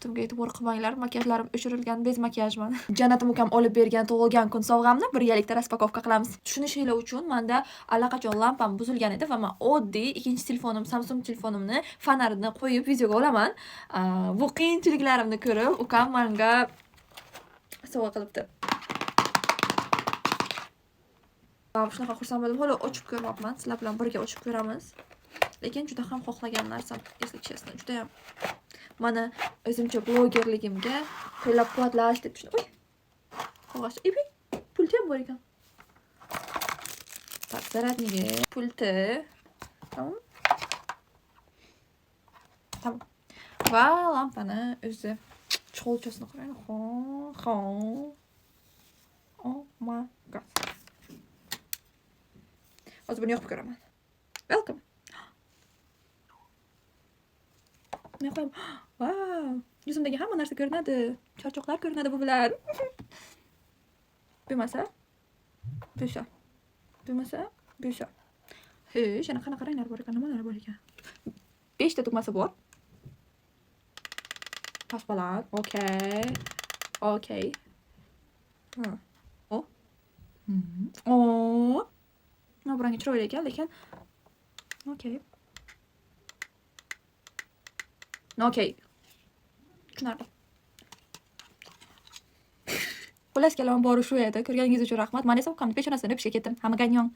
Ustimga e'tibor qilmanglar, makiyajlarim o'chirilgan bez makiyajman. Janatim ukam olib bergan tug'ilgan kun sovg'amni birgalikda raspakovka qilamiz. Tushunishinglar uchun menda allaqachon lampam buzilgan edi va men oddiy ikkinchi telefonim, Samsung telefonimni fonarini qo'yib videoga olaman. Bu qiyinchiliklarimni ko'rib, ukam menga sovg'a qilibdi. Shunaqa xursand bo'ldim. Hali ochib ko'ryapman. Sizlar bilan birga ochib ko'ramiz. Lekin juda ham xohlagan narsam esli kishasini juda ham mana o'zimcha blogerligimga qo'llab-quvvatlash deb tushundim. Oy. Qog'oz. Pulti ham bor ekan. Zaradniga pulti. Tamam. Tamam. Va lampani o'zi cho'lchasini qarang. Oh my god. Hozir buni yoqib ko'raman. Welcome. Wow. Yuzimdagi hamma narsa ko'rinadi. Charchoqlar ko'rinadi bu bilan. Bo'lmasa? Bo'lsa. Bo'lmasa? Bo'lsa. Yana qanaqa ranglar bor ekan, nimalar bor ekan? 5 ta tugmasi bor. Past baland. Okay. Bu rangi chiroyli ekan, lekin tushunarli. Xullas kalom bori shu edi. Ko'rganingiz uchun rahmat. Men esa ukamning peshonasini o'pishga ketdim. Hamma ganyon.